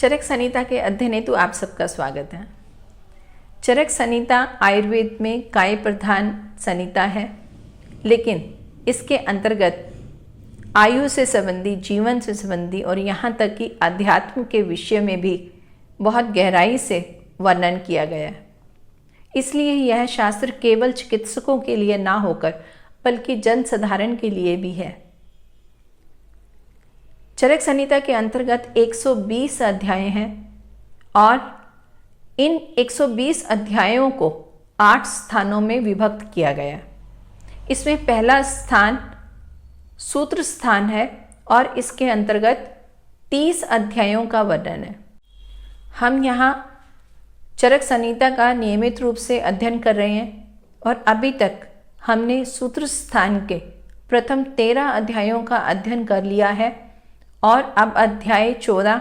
चरक संहिता के अध्ययन हेतु आप सबका स्वागत है। चरक संहिता आयुर्वेद में काय प्रधान संहिता है, लेकिन इसके अंतर्गत आयु से संबंधी, जीवन से संबंधी और यहाँ तक कि अध्यात्म के विषय में भी बहुत गहराई से वर्णन किया गया है। इसलिए यह शास्त्र केवल चिकित्सकों के लिए ना होकर बल्कि जन साधारण के लिए भी है। चरक संहिता के अंतर्गत 120 अध्याय हैं और इन 120 अध्यायों को 8 स्थानों में विभक्त किया गया। इसमें पहला स्थान सूत्र स्थान है और इसके अंतर्गत 30 अध्यायों का वर्णन है। हम यहाँ चरक संहिता का नियमित रूप से अध्ययन कर रहे हैं और अभी तक हमने सूत्र स्थान के प्रथम 13 अध्यायों का अध्ययन कर लिया है और अब अध्याय 14,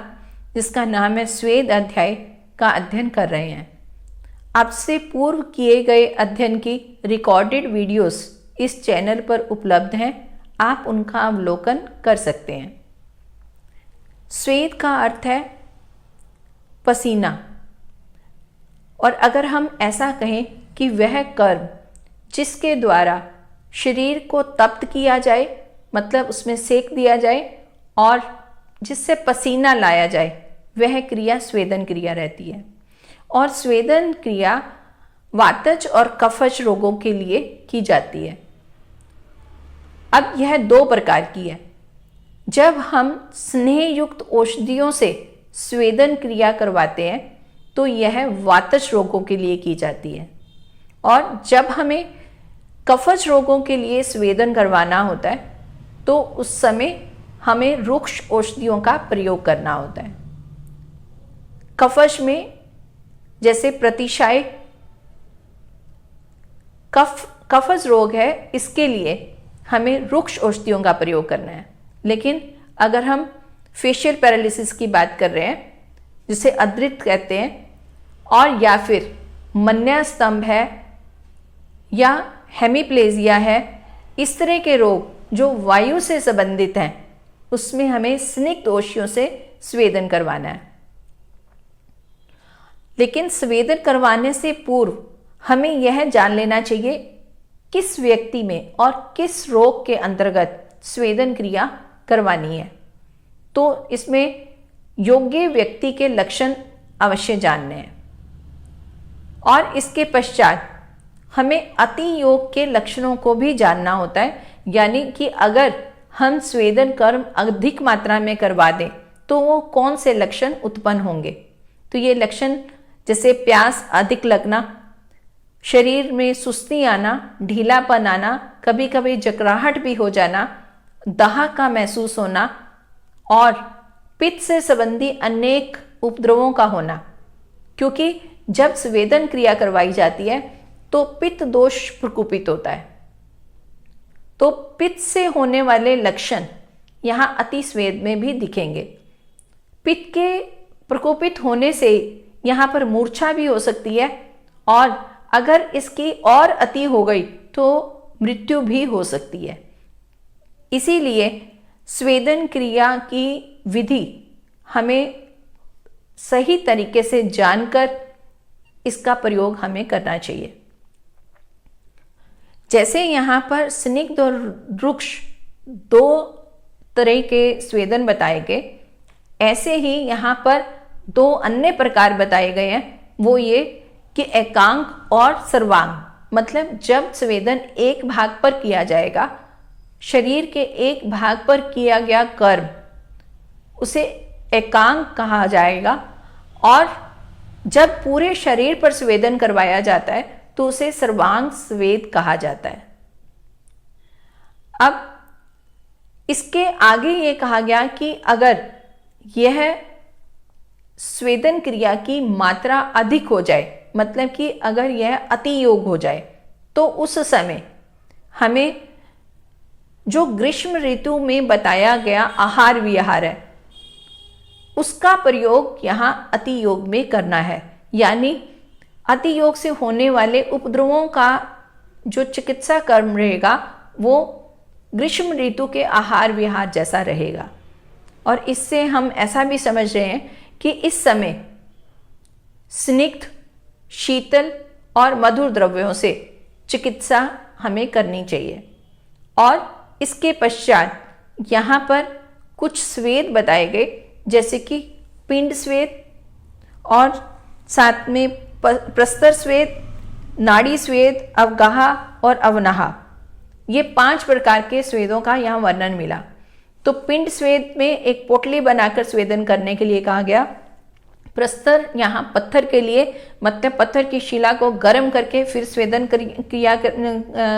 जिसका नाम है स्वेद अध्याय, का अध्ययन कर रहे हैं। अब से पूर्व किए गए अध्ययन की रिकॉर्डेड वीडियोस इस चैनल पर उपलब्ध हैं, आप उनका अवलोकन कर सकते हैं। स्वेद का अर्थ है पसीना, और अगर हम ऐसा कहें कि वह कर्म जिसके द्वारा शरीर को तप्त किया जाए, मतलब उसमें सेक दिया जाए और जिससे पसीना लाया जाए, वह क्रिया स्वेदन क्रिया रहती है। और स्वेदन क्रिया वातज और कफज रोगों के लिए की जाती है। अब यह 2 प्रकार की है। जब हम स्नेह युक्त औषधियों से स्वेदन क्रिया करवाते हैं तो यह वातज रोगों के लिए की जाती है, और जब हमें कफज रोगों के लिए स्वेदन करवाना होता है तो उस समय हमें रुक्ष औषधियों का प्रयोग करना होता है। कफज में जैसे प्रतिशाय कफज रोग है, इसके लिए हमें रुक्ष औषधियों का प्रयोग करना है। लेकिन अगर हम फेशियल पैरालिसिस की बात कर रहे हैं, जिसे अद्रित कहते हैं, और या फिर मन्या स्तंभ है या हेमीप्लेजिया है, इस तरह के रोग जो वायु से संबंधित हैं, उसमें हमें स्निग्ध औषधियों से स्वेदन करवाना है। लेकिन स्वेदन करवाने से पूर्व हमें यह जान लेना चाहिए किस व्यक्ति में और किस रोग के अंतर्गत स्वेदन क्रिया करवानी है। तो इसमें योग्य व्यक्ति के लक्षण अवश्य जानने हैं, और इसके पश्चात हमें अति योग के लक्षणों को भी जानना होता है। यानी कि अगर हम स्वेदन कर्म अधिक मात्रा में करवा दें तो वो कौन से लक्षण उत्पन्न होंगे। तो ये लक्षण जैसे प्यास अधिक लगना, शरीर में सुस्ती आना, ढीलापन आना, कभी कभी जकराहट भी हो जाना, दाह का महसूस होना और पित्त से संबंधी अनेक उपद्रवों का होना। क्योंकि जब स्वेदन क्रिया करवाई जाती है तो पित्त दोष प्रकोपित होता है, तो पित्त से होने वाले लक्षण यहाँ अति स्वेद में भी दिखेंगे। पित्त के प्रकोपित होने से यहाँ पर मूर्छा भी हो सकती है, और अगर इसकी और अति हो गई तो मृत्यु भी हो सकती है। इसीलिए स्वेदन क्रिया की विधि हमें सही तरीके से जानकर इसका प्रयोग हमें करना चाहिए। जैसे यहाँ पर स्निग्ध और रुक्ष 2 तरह के स्वेदन बताए गए, ऐसे ही यहाँ पर 2 अन्य प्रकार बताए गए हैं। वो ये कि एकांग और सर्वांग, मतलब जब स्वेदन एक भाग पर किया जाएगा, शरीर के एक भाग पर किया गया कर्म, उसे एकांग कहा जाएगा, और जब पूरे शरीर पर स्वेदन करवाया जाता है तो उसे सर्वांग स्वेद कहा जाता है। अब इसके आगे ये कहा गया कि अगर यह स्वेदन क्रिया की मात्रा अधिक हो जाए, मतलब कि अगर यह अति योग हो जाए, तो उस समय हमें जो ग्रीष्म ऋतु में बताया गया आहार विहार है, उसका प्रयोग यहाँ अति योग में करना है। यानी अति योग से होने वाले उपद्रवों का जो चिकित्सा कर्म रहेगा वो ग्रीष्म ऋतु के आहार विहार जैसा रहेगा। और इससे हम ऐसा भी समझ रहे हैं कि इस समय स्निग्ध, शीतल और मधुर द्रव्यों से चिकित्सा हमें करनी चाहिए। और इसके पश्चात यहाँ पर कुछ स्वेद बताए गए, जैसे कि पिंड स्वेद और साथ में प्रस्तर स्वेद, नाड़ी स्वेद, अवगाहा और अवनाहा। ये 5 प्रकार के स्वेदों का यहाँ वर्णन मिला। तो पिंड स्वेद में एक पोटली बनाकर स्वेदन करने के लिए कहा गया। प्रस्तर यहाँ पत्थर के लिए, मतलब पत्थर की शिला को गर्म करके फिर स्वेदन क्रिया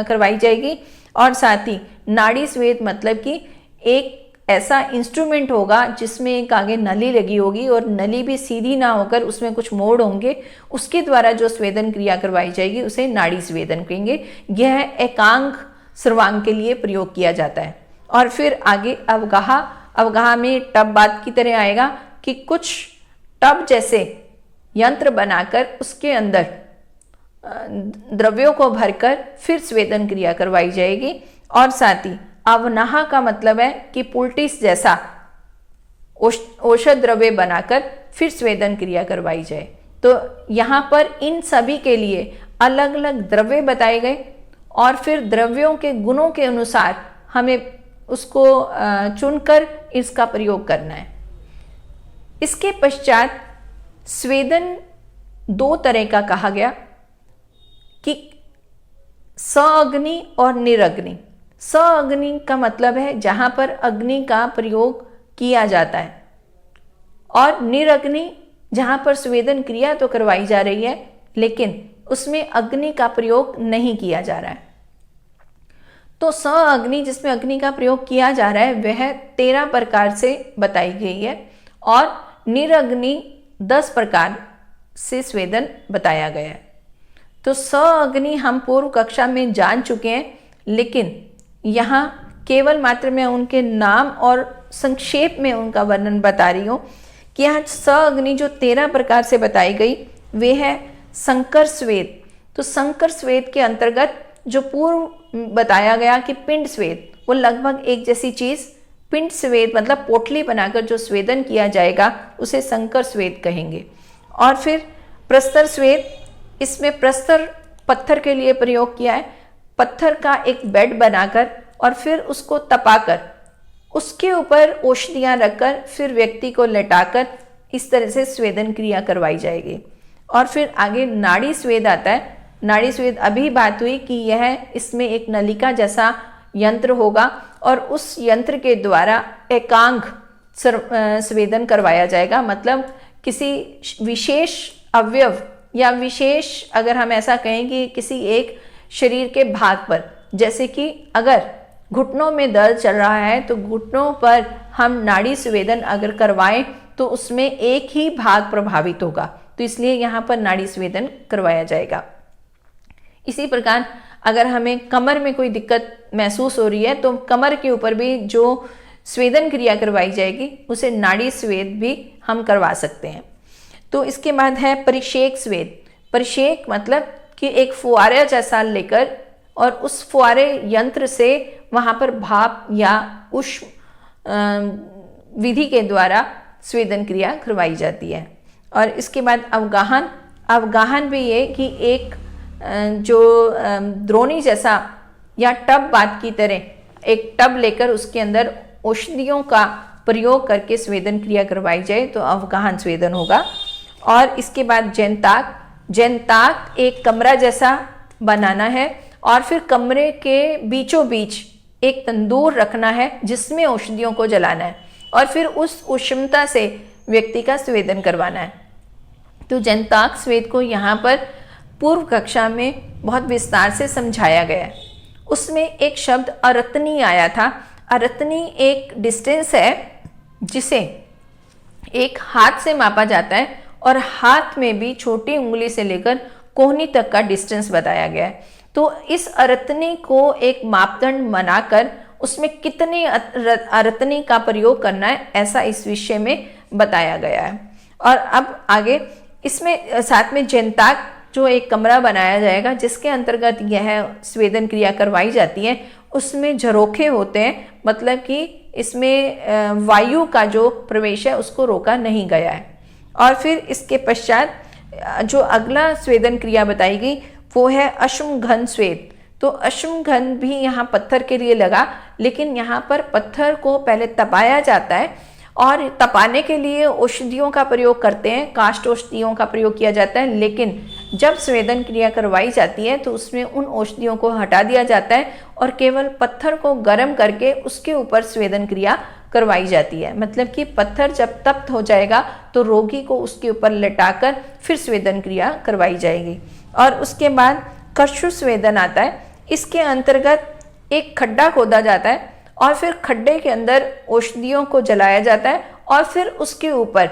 करवाई जाएगी। और साथ ही नाड़ी स्वेद मतलब कि एक ऐसा इंस्ट्रूमेंट होगा जिसमें एक आगे नली लगी होगी और नली भी सीधी ना होकर उसमें कुछ मोड़ होंगे, उसके द्वारा जो स्वेदन क्रिया करवाई जाएगी उसे नाड़ी स्वेदन कहेंगे। यह एकांग सर्वांग के लिए प्रयोग किया जाता है। और फिर आगे अवगाहा, अवगाहा में टब बात की तरह आएगा कि कुछ टब जैसे यंत्र बनाकर उसके अंदर द्रव्यों को भरकर फिर स्वेदन क्रिया करवाई जाएगी। और साथ ही अवनाहा का मतलब है कि पुल्टिस जैसा औषध द्रव्य बनाकर फिर स्वेदन क्रिया करवाई जाए। तो यहाँ पर इन सभी के लिए अलग अलग द्रव्य बताए गए और फिर द्रव्यों के गुणों के अनुसार हमें उसको चुनकर इसका प्रयोग करना है। इसके पश्चात स्वेदन 2 तरह का कहा गया कि सअग्नि और निरग्नि। सअग्नि का मतलब है जहां पर अग्नि का प्रयोग किया जाता है, और निरग्नि जहां पर स्वेदन क्रिया तो करवाई जा रही है लेकिन उसमें अग्नि का प्रयोग नहीं किया जा रहा है। तो सअग्नि जिसमें अग्नि का प्रयोग किया जा रहा है वह 13 प्रकार से बताई गई है और निरग्नि 10 प्रकार से स्वेदन बताया गया है। तो सअग्नि हम पूर्व कक्षा में जान चुके हैं, लेकिन यहाँ केवल मात्र मैं उनके नाम और संक्षेप में उनका वर्णन बता रही हूँ कि यहाँ सअग्नि जो 13 प्रकार से बताई गई वे है संकर स्वेद। तो संकर स्वेद के अंतर्गत जो पूर्व बताया गया कि पिंड स्वेद, वो लगभग एक जैसी चीज। पिंड स्वेद मतलब पोटली बनाकर जो स्वेदन किया जाएगा उसे संकर स्वेद कहेंगे। और फिर प्रस्तर स्वेद, इसमें प्रस्तर पत्थर के लिए प्रयोग किया है। पत्थर का एक बेड बनाकर और फिर उसको तपाकर उसके ऊपर औषधियाँ रखकर फिर व्यक्ति को लेटाकर इस तरह से स्वेदन क्रिया करवाई जाएगी। और फिर आगे नाड़ी स्वेद आता है। नाड़ी स्वेद अभी बात हुई कि यह इसमें एक नलिका जैसा यंत्र होगा और उस यंत्र के द्वारा एकांग स्वेदन करवाया जाएगा, मतलब किसी विशेष अवयव या विशेष, अगर हम ऐसा कहें कि किसी एक शरीर के भाग पर, जैसे कि अगर घुटनों में दर्द चल रहा है तो घुटनों पर हम नाड़ी स्वेदन अगर करवाएं तो उसमें एक ही भाग प्रभावित होगा, तो इसलिए यहाँ पर नाड़ी स्वेदन करवाया जाएगा। इसी प्रकार अगर हमें कमर में कोई दिक्कत महसूस हो रही है तो कमर के ऊपर भी जो स्वेदन क्रिया करवाई जाएगी उसे नाड़ी स्वेद भी हम करवा सकते हैं। तो इसके बाद है परिषेक स्वेद। परिषेक मतलब कि एक फुआरे जैसा लेकर और उस फुआरे यंत्र से वहाँ पर भाप या उष्ण विधि के द्वारा स्वेदन क्रिया करवाई जाती है। और इसके बाद अवगाहन। अवगाहन भी ये कि एक जो द्रोणी जैसा या टब बात की तरह एक टब लेकर उसके अंदर औषधियों का प्रयोग करके स्वेदन क्रिया करवाई जाए तो अवगाहन स्वेदन होगा। और इसके बाद जैनताक। जैनताक एक कमरा जैसा बनाना है और फिर कमरे के बीचों बीच एक तंदूर रखना है जिसमें औषधियों को जलाना है और फिर उस उष्णता से व्यक्ति का स्वेदन करवाना है। तो जैनताक स्वेद को यहाँ पर पूर्व कक्षा में बहुत विस्तार से समझाया गया है। उसमें एक शब्द अरतनी आया था। अरतनी एक डिस्टेंस है जिसे एक हाथ से मापा जाता है और हाथ में भी छोटी उंगली से लेकर कोहनी तक का डिस्टेंस बताया गया है। तो इस अरतनी को एक मापदंड बनाकर उसमें कितनी अरतनी का प्रयोग करना है ऐसा इस विषय में बताया गया है। और अब आगे इसमें साथ में जैनताक जो एक कमरा बनाया जाएगा जिसके अंतर्गत यह स्वेदन क्रिया करवाई जाती है, उसमें झरोखे होते हैं, मतलब कि इसमें वायु का जो प्रवेश है उसको रोका नहीं गया है। और फिर इसके पश्चात जो अगला स्वेदन क्रिया बताई गई वो है अश्म घन स्वेद। तो अश्म घन भी यहाँ पत्थर के लिए लगा, लेकिन यहाँ पर पत्थर को पहले तपाया जाता है और तपाने के लिए औषधियों का प्रयोग करते हैं, काष्ठ औषधियों का प्रयोग किया जाता है। लेकिन जब स्वेदन क्रिया करवाई जाती है तो उसमें उन औषधियों को हटा दिया जाता है और केवल पत्थर को गर्म करके उसके ऊपर स्वेदन क्रिया करवाई जाती है। मतलब कि पत्थर जब तप्त हो जाएगा तो रोगी को उसके ऊपर लेटाकर फिर स्वेदन क्रिया करवाई जाएगी। और उसके बाद कशु स्वेदन आता है। इसके अंतर्गत एक खड्डा खोदा जाता है और फिर खड्डे के अंदर औषधियों को जलाया जाता है और फिर उसके ऊपर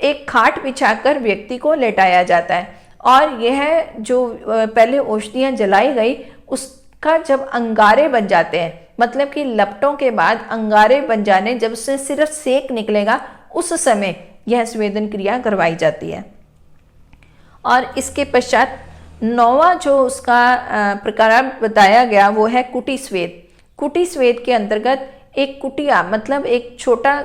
एक खाट बिछाकर व्यक्ति को लेटाया जाता है। और यह जो पहले औषधियाँ जलाई गई उसका जब अंगारे बन जाते हैं, मतलब कि लपटों के बाद अंगारे बन जाने, जब उससे सिर्फ सेक निकलेगा, उस समय यह स्वेदन क्रिया करवाई जाती है। और इसके पश्चात 9वां जो उसका प्रकार बताया गया वो है कुटी स्वेद। कुटी स्वेद के अंतर्गत एक कुटिया मतलब एक छोटा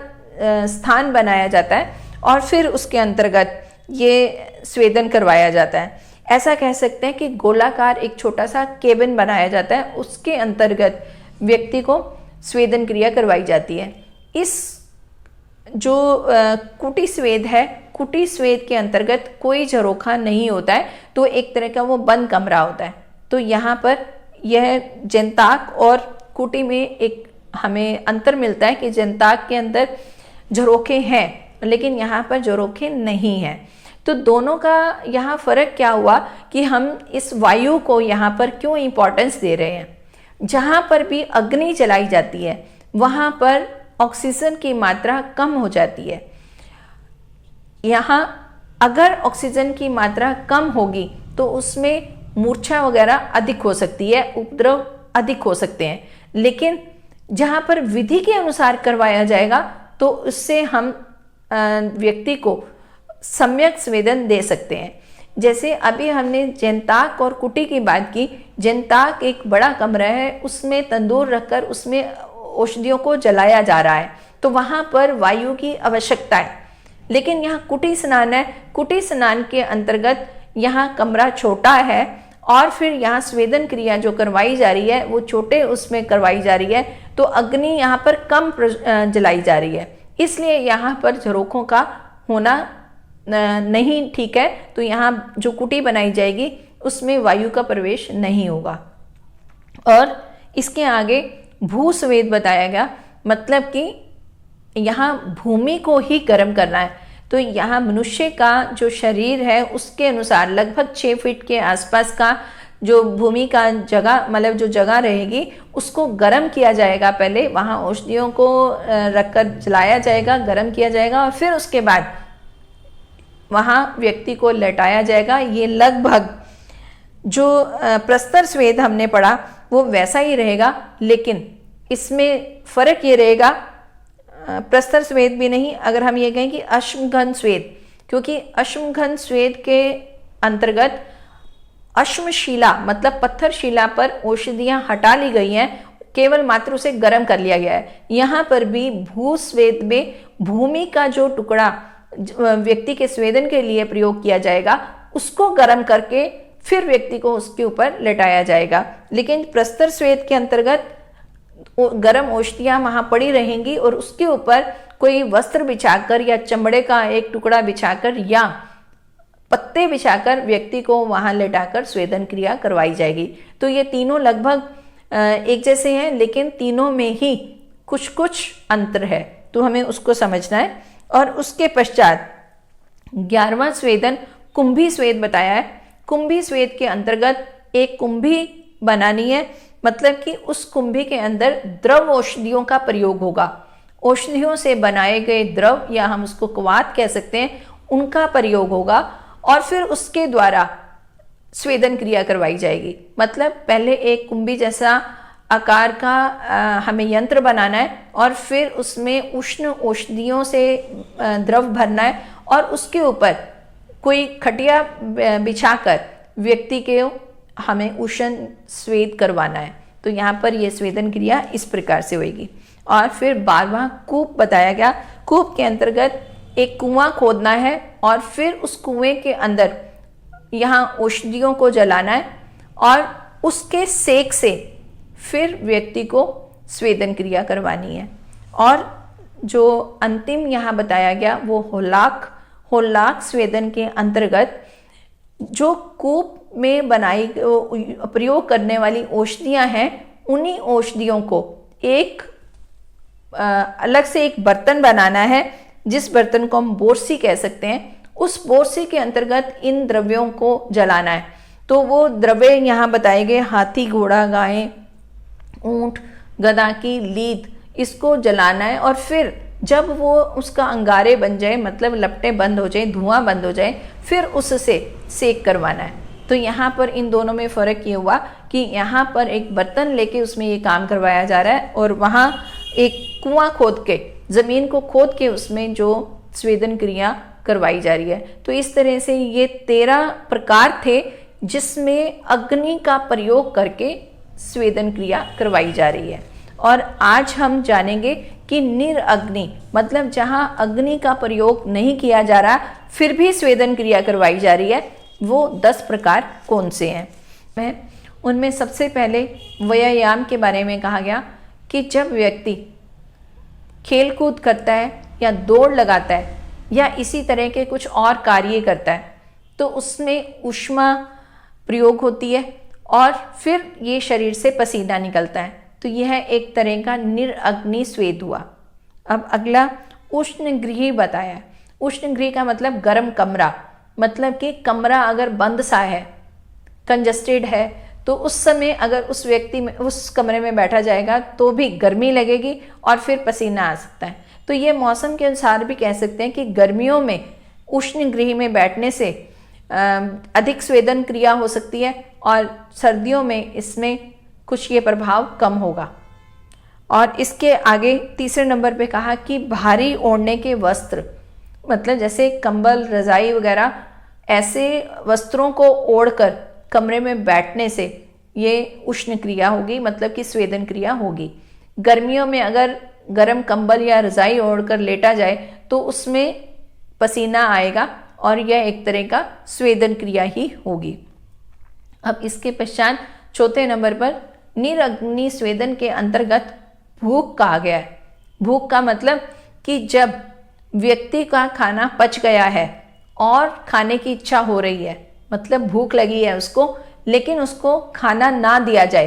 स्थान बनाया जाता है और फिर उसके अंतर्गत ये स्वेदन करवाया जाता है। ऐसा कह सकते हैं कि गोलाकार एक छोटा सा केबिन बनाया जाता है, उसके अंतर्गत व्यक्ति को स्वेदन क्रिया करवाई जाती है। इस जो कुटी स्वेद है, कुटी स्वेद के अंतर्गत कोई झरोखा नहीं होता है, तो एक तरह का वो बंद कमरा होता है। तो यहाँ पर यह जनताक और कुटी में एक हमें अंतर मिलता है कि जनताक के अंदर झरोखे हैं लेकिन यहाँ पर झरोखे नहीं हैं। तो दोनों का यहाँ फर्क क्या हुआ कि हम इस वायु को यहाँ पर क्यों इम्पोर्टेंस दे रहे हैं। जहाँ पर भी अग्नि जलाई जाती है वहाँ पर ऑक्सीजन की मात्रा कम हो जाती है। यहाँ अगर ऑक्सीजन की मात्रा कम होगी तो उसमें मूर्छा वगैरह अधिक हो सकती है, उपद्रव अधिक हो सकते हैं। लेकिन जहाँ पर विधि के अनुसार करवाया जाएगा तो उससे हम व्यक्ति को सम्यक स्वेदन दे सकते हैं। जैसे अभी हमने जनताक और कुटी की बात की। जनताक एक बड़ा कमरा है, उसमें तंदूर रखकर उसमें औषधियों को जलाया जा रहा है, तो वहाँ पर वायु की आवश्यकता है। लेकिन यहाँ कुटी स्नान है, कुटी स्नान के अंतर्गत यहाँ कमरा छोटा है और फिर यहाँ स्वेदन क्रिया जो करवाई जा रही है वो छोटे उसमें करवाई जा रही है, तो अग्नि यहाँ पर कम जलाई जा रही है, इसलिए यहाँ पर झरोखों का होना नहीं ठीक है। तो यहाँ जो कुटी बनाई जाएगी उसमें वायु का प्रवेश नहीं होगा। और इसके आगे भूस्वेद बताया गया, मतलब कि यहाँ भूमि को ही गर्म करना है। तो यहाँ मनुष्य का जो शरीर है उसके अनुसार लगभग 6 फीट के आसपास का जो भूमि का जगह, मतलब जो जगह रहेगी, उसको गर्म किया जाएगा। पहले वहाँ औषधियों को रखकर जलाया जाएगा, गर्म किया जाएगा और फिर उसके बाद वहाँ व्यक्ति को लेटाया जाएगा। ये लगभग जो प्रस्तर स्वेद हमने पढ़ा वो वैसा ही रहेगा, लेकिन इसमें फर्क ये रहेगा, प्रस्तर स्वेद भी नहीं, अगर हम ये कहें कि अश्मघन स्वेद, क्योंकि अश्मघन स्वेद के अंतर्गत अश्मशिला मतलब पत्थर शिला पर औषधियाँ हटा ली गई हैं, केवल मात्र उसे गर्म कर लिया गया है। यहाँ पर भी भूस्वेद में भूमि का जो टुकड़ा व्यक्ति के स्वेदन के लिए प्रयोग किया जाएगा उसको गर्म करके फिर व्यक्ति को उसके ऊपर लेटाया जाएगा। लेकिन प्रस्तर स्वेद के अंतर्गत गर्म औषधियाँ वहाँ पड़ी रहेंगी और उसके ऊपर कोई वस्त्र बिछाकर या चमड़े का एक टुकड़ा बिछाकर या पत्ते बिछाकर व्यक्ति को वहाँ लेटाकर स्वेदन क्रिया करवाई जाएगी। तो ये तीनों लगभग एक जैसे हैं, लेकिन तीनों में ही कुछ कुछ अंतर है, तो हमें उसको समझना है। और उसके पश्चात 11वां स्वेदन कुंभी स्वेद बताया है। कुंभी स्वेद के अंतर्गत एक कुंभी बनानी है, मतलब कि उस कुंभी के अंदर द्रव औषधियों का प्रयोग होगा। औषधियों से बनाए गए द्रव, या हम उसको क्वाथ कह सकते हैं, उनका प्रयोग होगा और फिर उसके द्वारा स्वेदन क्रिया करवाई जाएगी। मतलब पहले एक कुंभी जैसा आकार का हमें यंत्र बनाना है और फिर उसमें उष्ण औषधियों से द्रव भरना है और उसके ऊपर कोई खटिया बिछाकर व्यक्ति के हमें उष्ण स्वेद करवाना है। तो यहाँ पर यह स्वेदन क्रिया इस प्रकार से होगी। और फिर 12वां कूप बताया गया। कूप के अंतर्गत एक कुआं खोदना है और फिर उस कुएं के अंदर यहाँ औषधियों को जलाना है और उसके सेक से फिर व्यक्ति को स्वेदन क्रिया करवानी है। और जो अंतिम यहाँ बताया गया वो होलाक स्वेदन के अंतर्गत जो कूप में बनाई प्रयोग करने औषधियाँ औषधियाँ हैं, उन्हीं औषधियों को एक अलग से एक बर्तन बनाना है, जिस बर्तन को हम बोरसी कह सकते हैं। उस बोरसी के अंतर्गत इन द्रव्यों को जलाना है। तो वो द्रव्य यहाँ बताए गए हाथी, घोड़ा, गाय, ऊंट, गधा की लीद, इसको जलाना है। और फिर जब वो उसका अंगारे बन जाए, मतलब लपटें बंद हो जाए, धुआं बंद हो जाए, फिर उससे सेक करवाना है। तो यहाँ पर इन दोनों में फ़र्क ये हुआ कि यहाँ पर एक बर्तन लेके उसमें ये काम करवाया जा रहा है और वहाँ एक कुआं खोद के, ज़मीन को खोद के उसमें जो स्वेदन क्रिया करवाई जा रही है। तो इस तरह से ये 13 प्रकार थे जिसमें अग्नि का प्रयोग करके स्वेदन क्रिया करवाई जा रही है। और आज हम जानेंगे कि निरअग्नि, मतलब जहाँ अग्नि का प्रयोग नहीं किया जा रहा फिर भी स्वेदन क्रिया करवाई जा रही है, वो 10 प्रकार कौन से हैं। उनमें सबसे पहले व्यायाम के बारे में कहा गया कि जब व्यक्ति खेल कूद करता है या दौड़ लगाता है या इसी तरह के कुछ और कार्य करता है तो उसमें ऊष्मा प्रयोग होती है और फिर ये शरीर से पसीना निकलता है। तो यह एक तरह का निरअग्नि स्वेद हुआ। अब अगला उष्णगृही बताया। उष्णगृह का मतलब गर्म कमरा, मतलब कि कमरा अगर बंद सा है, कंजस्टेड है, तो उस समय अगर उस व्यक्ति में उस कमरे में बैठा जाएगा तो भी गर्मी लगेगी और फिर पसीना आ सकता है। तो ये मौसम के अनुसार भी कह सकते हैं कि गर्मियों में उष्ण गृह में बैठने से अधिक स्वेदन क्रिया हो सकती है और सर्दियों में इसमें कुछ ये प्रभाव कम होगा। और इसके आगे तीसरे नंबर पे कहा कि भारी ओढ़ने के वस्त्र, मतलब जैसे कंबल, रजाई वगैरह, ऐसे वस्त्रों को ओढ़कर कमरे में बैठने से ये उष्ण क्रिया होगी, मतलब कि स्वेदन क्रिया होगी। गर्मियों में अगर गर्म कंबल या रजाई ओढ़कर लेटा जाए तो उसमें पसीना आएगा और यह एक तरह का स्वेदन क्रिया ही होगी। अब इसके पश्चात चौथे नंबर पर निरअग्नि स्वेदन के अंतर्गत भूख कहा गया है। भूख का मतलब कि जब व्यक्ति का खाना पच गया है और खाने की इच्छा हो रही है, मतलब भूख लगी है उसको, लेकिन उसको खाना ना दिया जाए,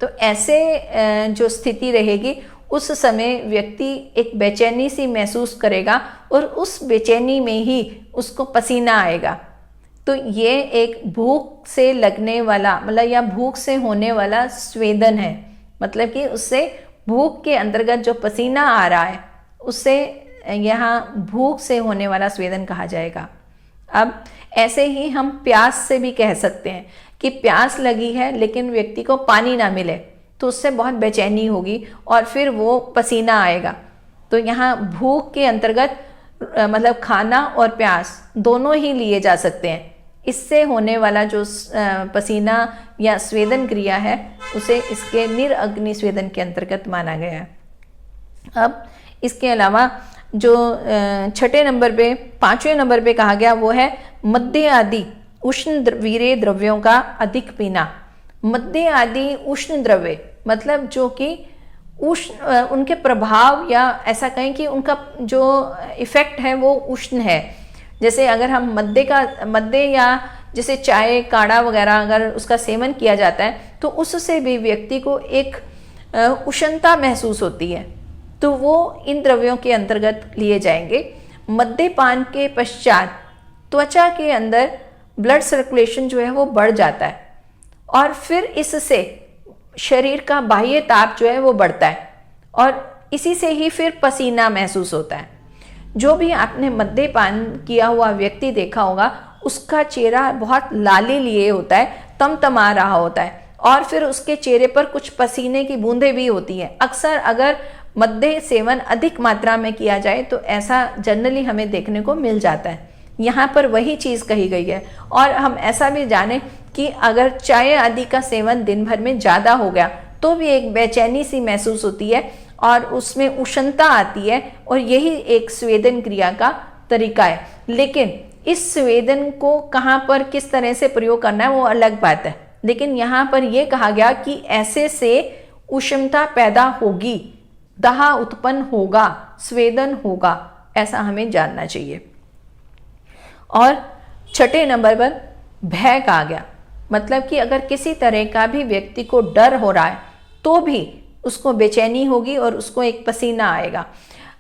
तो ऐसे जो स्थिति रहेगी उस समय व्यक्ति एक बेचैनी सी महसूस करेगा और उस बेचैनी में ही उसको पसीना आएगा। तो ये एक भूख से लगने वाला, मतलब या भूख से होने वाला स्वेदन है, मतलब कि उससे भूख के अंतर्गत जो पसीना आ रहा है उससे यहाँ भूख से होने वाला स्वेदन कहा जाएगा। अब ऐसे ही हम प्यास से भी कह सकते हैं कि प्यास लगी है लेकिन व्यक्ति को पानी ना मिले तो उससे बहुत बेचैनी होगी और फिर वो पसीना आएगा। तो यहाँ भूख के अंतर्गत मतलब खाना और प्यास दोनों ही लिए जा सकते हैं। इससे होने वाला जो पसीना या स्वेदन क्रिया है उसे इसके निरअग्नि स्वेदन के अंतर्गत माना गया है। अब इसके अलावा जो छठे नंबर पे, पांचवें नंबर पे कहा गया वो है मद्य आदि उष्ण वीर्य द्रव्यों का अधिक पीना। मद्य आदि उष्ण द्रव्य मतलब जो कि उष्ण, उनके प्रभाव या ऐसा कहें कि उनका जो इफेक्ट है वो उष्ण है। जैसे अगर हम मद्य या जैसे चाय, काढ़ा वगैरह अगर उसका सेवन किया जाता है तो उससे भी व्यक्ति को एक उष्णता महसूस होती है, तो वो इन द्रव्यों के अंतर्गत लिए जाएंगे। मद्यपान के पश्चात त्वचा के अंदर ब्लड सर्कुलेशन जो है वो बढ़ जाता है और फिर इससे शरीर का बाह्य ताप जो है वो बढ़ता है और इसी से ही फिर पसीना महसूस होता है। जो भी आपने मद्यपान किया हुआ व्यक्ति देखा होगा उसका चेहरा बहुत लाली लिए होता है, तमतमा रहा होता है और फिर उसके चेहरे पर कुछ पसीने की बूंदें भी होती हैं। अक्सर अगर मद्य सेवन अधिक मात्रा में किया जाए तो ऐसा जनरली हमें देखने को मिल जाता है। यहाँ पर वही चीज़ कही गई है। और हम ऐसा भी जाने कि अगर चाय आदि का सेवन दिन भर में ज़्यादा हो गया तो भी एक बेचैनी सी महसूस होती है और उसमें उष्णता आती है और यही एक स्वेदन क्रिया का तरीका है, लेकिन इस स्वेदन को कहाँ पर किस तरह से प्रयोग करना है वो अलग बात है। लेकिन यहाँ पर यह कहा गया कि ऐसे से उष्णता पैदा होगी, दाह उत्पन्न होगा, स्वेदन होगा, ऐसा हमें जानना चाहिए। और छठे नंबर पर भय कहा गया, मतलब कि अगर किसी तरह का भी व्यक्ति को डर हो रहा है तो भी उसको बेचैनी होगी और उसको एक पसीना आएगा।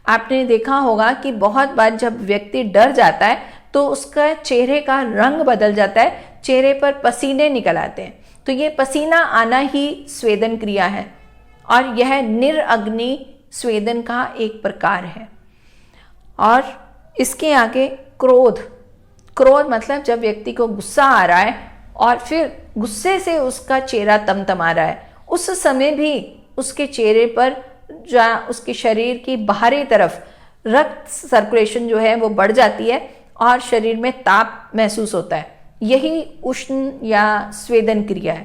आपने देखा होगा कि बहुत बार जब व्यक्ति डर जाता है तो उसका चेहरे का रंग बदल जाता है, चेहरे पर पसीने निकल आते हैं। तो ये पसीना आना ही स्वेदन क्रिया है और यह निरअग्नि स्वेदन का एक प्रकार है। और इसके आगे क्रोध, क्रोध मतलब जब व्यक्ति को गुस्सा आ रहा है और फिर गुस्से से उसका चेहरा तमतमा रहा है, उस समय भी उसके चेहरे पर जहाँ उसके शरीर की बाहरी तरफ रक्त सर्कुलेशन जो है वो बढ़ जाती है और शरीर में ताप महसूस होता है। यही उष्ण या स्वेदन क्रिया है।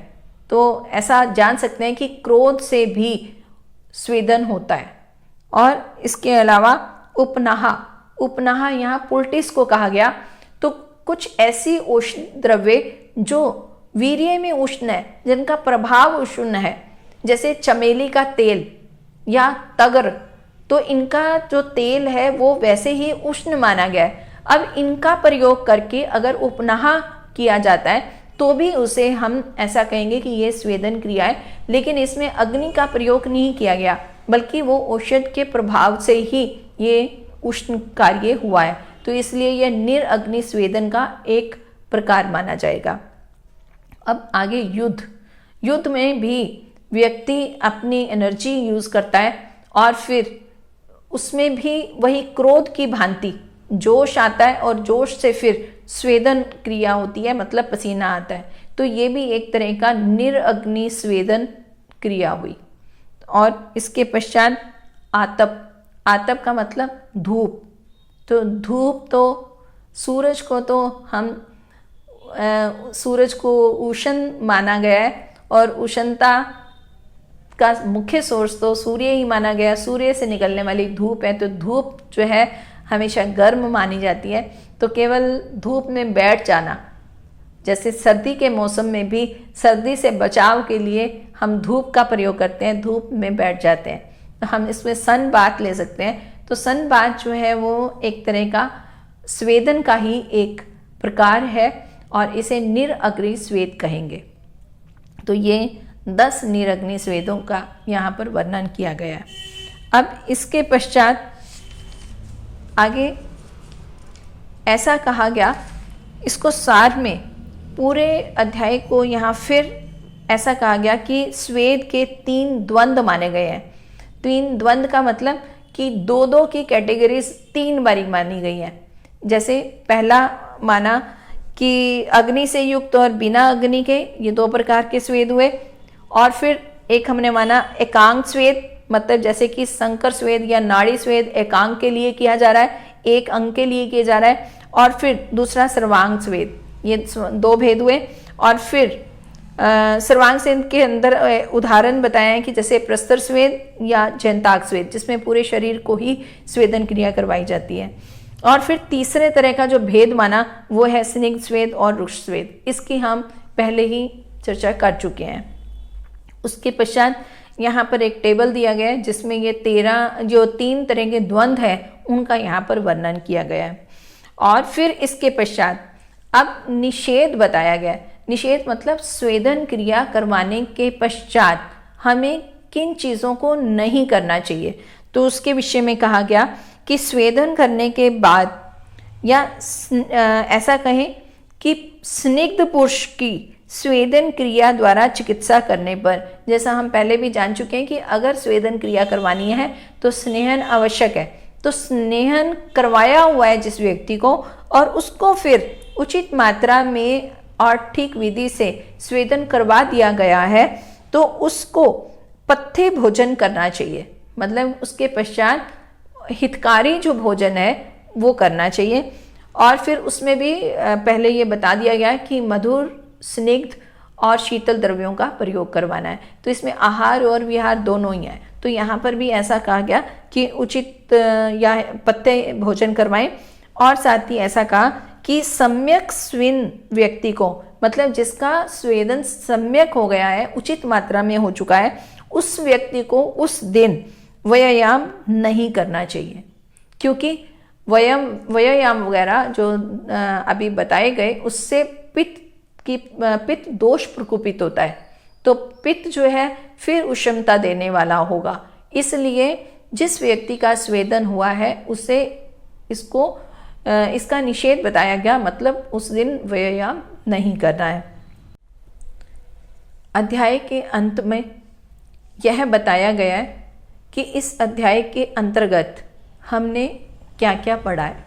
तो ऐसा जान सकते हैं कि क्रोध से भी स्वेदन होता है। और इसके अलावा उपनाह, उपनाह यहाँ पुलटिस को कहा गया। तो कुछ ऐसी उष्ण द्रव्य जो वीर्य में उष्ण है, जिनका प्रभाव उष्ण है, जैसे चमेली का तेल या तगर, तो इनका जो तेल है वो वैसे ही उष्ण माना गया है। अब इनका प्रयोग करके अगर उपनाह किया जाता है तो भी उसे हम ऐसा कहेंगे कि ये स्वेदन क्रिया है, लेकिन इसमें अग्नि का प्रयोग नहीं किया गया, बल्कि वो औषध के प्रभाव से ही ये उष्ण कार्य हुआ है। तो इसलिए यह निरअग्नि स्वेदन का एक प्रकार माना जाएगा। अब आगे युद्ध, युद्ध में भी व्यक्ति अपनी एनर्जी यूज करता है और फिर उसमें भी वही क्रोध की भांति जोश आता है और जोश से फिर स्वेदन क्रिया होती है, मतलब पसीना आता है। तो ये भी एक तरह का निरअग्नि स्वेदन क्रिया हुई। और इसके पश्चात आतप, आतप का मतलब धूप। तो धूप तो सूरज को तो हम सूरज को उष्ण माना गया है और उष्णता का मुख्य सोर्स तो सूर्य ही माना गया, सूर्य से निकलने वाली धूप है। तो धूप जो है हमेशा गर्म मानी जाती है। तो केवल धूप में बैठ जाना, जैसे सर्दी के मौसम में भी सर्दी से बचाव के लिए हम धूप का प्रयोग करते हैं, धूप में बैठ जाते हैं। तो हम इसमें सन बाथ ले सकते हैं। तो सन बाथ जो है वो एक तरह का स्वेदन का ही एक प्रकार है और इसे निरअग्नि स्वेद कहेंगे। तो ये 10 निरअग्नि स्वेदों का यहाँ पर वर्णन किया गया है। अब इसके पश्चात आगे ऐसा कहा गया, इसको सार में पूरे अध्याय को यहाँ फिर ऐसा कहा गया कि स्वेद के 3 द्वंद्व माने गए हैं। 3 द्वंद्व का मतलब कि 2-2 की कैटेगरीज 3 बारी मानी गई है। जैसे पहला माना कि अग्नि से युक्त और बिना अग्नि के, ये 2 प्रकार के स्वेद हुए। और फिर एक हमने माना एकांग स्वेद, मतलब जैसे कि संकर स्वेद या नाड़ी स्वेद एकांग के लिए किया जा रहा है, एक अंग के लिए किया जा रहा है। और फिर दूसरा सर्वांग स्वेद, ये 2 भेद हुए। और फिर सर्वांग स्वेद के अंदर उदाहरण बताया है कि जैसे प्रस्तर स्वेद या जयंताक स्वेद, जिसमें पूरे शरीर को ही स्वेदन क्रिया करवाई जाती है। और फिर तीसरे तरह का जो भेद माना वो है स्निग्ध स्वेद और रुक्ष स्वेद, इसकी हम पहले ही चर्चा कर चुके हैं। उसके पश्चात यहाँ पर एक टेबल दिया गया है जिसमें ये 13 जो 3 तरह के द्वंद्व है उनका यहाँ पर वर्णन किया गया है। और फिर इसके पश्चात अब निषेध बताया गया। निषेध मतलब स्वेदन क्रिया करवाने के पश्चात हमें किन चीज़ों को नहीं करना चाहिए। तो उसके विषय में कहा गया कि स्वेदन करने के बाद या ऐसा कहें कि स्निग्ध पुरुष की स्वेदन क्रिया द्वारा चिकित्सा करने पर, जैसा हम पहले भी जान चुके हैं कि अगर स्वेदन क्रिया करवानी है तो स्नेहन आवश्यक है। तो स्नेहन करवाया हुआ है जिस व्यक्ति को और उसको फिर उचित मात्रा में और ठीक विधि से स्वेदन करवा दिया गया है तो उसको पथ्य भोजन करना चाहिए। मतलब उसके पश्चात हितकारी जो भोजन है वो करना चाहिए। और फिर उसमें भी पहले ये बता दिया गया कि मधुर, स्निग्ध और शीतल द्रव्यों का प्रयोग करवाना है। तो इसमें आहार और विहार दोनों ही है। तो यहाँ पर भी ऐसा कहा गया कि उचित या पथ्य भोजन करवाएं। और साथ ही ऐसा कहा कि सम्यक स्विन व्यक्ति को, मतलब जिसका स्वेदन सम्यक हो गया है, उचित मात्रा में हो चुका है, उस व्यक्ति को उस दिन व्यायाम नहीं करना चाहिए, क्योंकि व्यायाम वगैरह जो अभी बताए गए उससे पित्त दोष प्रकोपित होता है, तो पित्त जो है फिर उष्णता देने वाला होगा। इसलिए जिस व्यक्ति का स्वेदन हुआ है उसे इसका निषेध बताया गया, मतलब उस दिन व्यायाम नहीं करना है। अध्याय के अंत में यह बताया गया है कि इस अध्याय के अंतर्गत हमने क्या क्या पढ़ा है।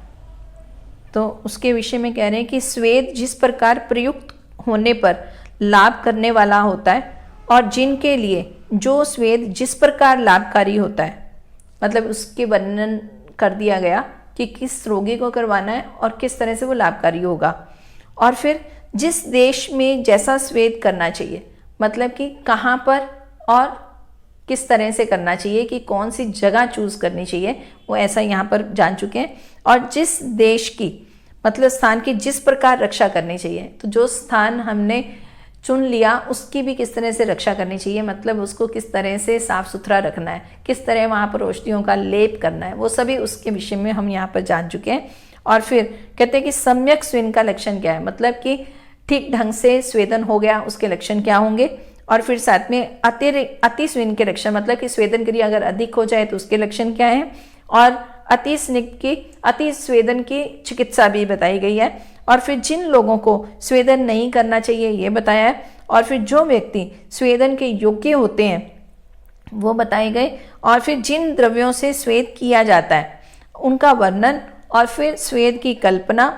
तो उसके विषय में कह रहे हैं कि स्वेद जिस प्रकार प्रयुक्त होने पर लाभ करने वाला होता है और जिनके लिए जो स्वेद जिस प्रकार लाभकारी होता है, मतलब उसके वर्णन कर दिया गया कि किस रोगी को करवाना है और किस तरह से वो लाभकारी होगा। और फिर जिस देश में जैसा स्वेद करना चाहिए, मतलब कि कहाँ पर और किस तरह से करना चाहिए, कि कौन सी जगह चूज करनी चाहिए, वो ऐसा यहाँ पर जान चुके हैं। और जिस देश की, मतलब स्थान की जिस प्रकार रक्षा करनी चाहिए, तो जो स्थान हमने चुन लिया उसकी भी किस तरह से रक्षा करनी चाहिए, मतलब उसको किस तरह से साफ सुथरा रखना है, किस तरह वहाँ पर औषधियों का लेप करना है, वो सभी उसके विषय में हम यहाँ पर जान चुके हैं। और फिर कहते हैं कि सम्यक स्वेदन का लक्षण क्या है, मतलब कि ठीक ढंग से स्वेदन हो गया उसके लक्षण क्या होंगे। और फिर साथ में अति स्वेदन के लक्षण, मतलब कि स्वेदन क्रिया अगर अधिक हो जाए तो उसके लक्षण क्या है। और अति स्वेदन की चिकित्सा भी बताई गई है। और फिर जिन लोगों को स्वेदन नहीं करना चाहिए ये बताया है। और फिर जो व्यक्ति स्वेदन के योग्य होते हैं वो बताए गए। और फिर जिन द्रव्यों से स्वेद किया जाता है उनका वर्णन, और फिर स्वेद की कल्पना,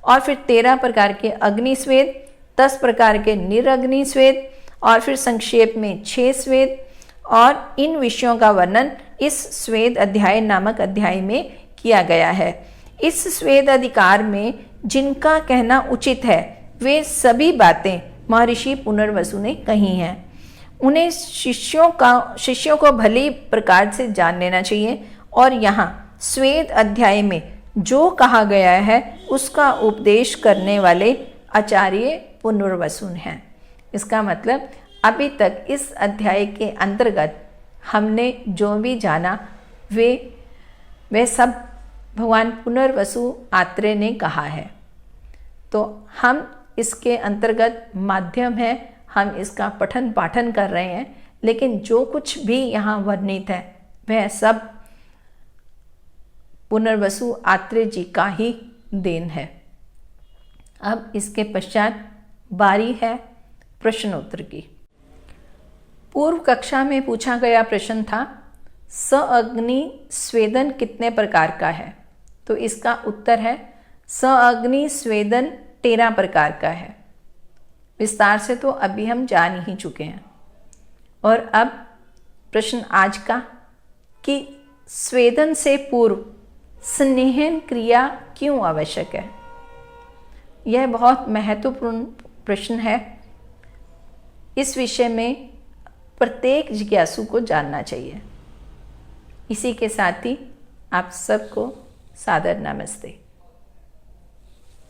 और फिर 13 प्रकार के अग्नि स्वेद, 10 प्रकार के निरग्नि स्वेद, और फिर संक्षेप में 6 स्वेद। और इन विषयों का वर्णन इस स्वेद अध्याय नामक अध्याय में किया गया है। इस स्वेद अधिकार में जिनका कहना उचित है वे सभी बातें महर्षि पुनर्वसु ने कही हैं। उन्हें शिष्यों को भली प्रकार से जान लेना चाहिए। और यहाँ स्वेद अध्याय में जो कहा गया है उसका उपदेश करने वाले आचार्य पुनर्वसु हैं। इसका मतलब अभी तक इस अध्याय के अंतर्गत हमने जो भी जाना वे सब भगवान पुनर्वसु आत्रेय ने कहा है। तो हम इसके अंतर्गत माध्यम है, हम इसका पठन पाठन कर रहे हैं, लेकिन जो कुछ भी यहाँ वर्णित है वह सब पुनर्वसु आत्रेय जी का ही देन है। अब इसके पश्चात बारी है प्रश्नोत्तर की। पूर्व कक्षा में पूछा गया प्रश्न था सअग्नि स्वेदन कितने प्रकार का है। तो इसका उत्तर है सअग्नि स्वेदन 13 प्रकार का है। विस्तार से तो अभी हम जान ही चुके हैं। और अब प्रश्न आज का कि स्वेदन से पूर्व स्नेहन क्रिया क्यों आवश्यक है। यह बहुत महत्वपूर्ण प्रश्न है। इस विषय में प्रत्येक जिज्ञासु को जानना चाहिए। इसी के साथ ही आप सबको सादर नमस्ते।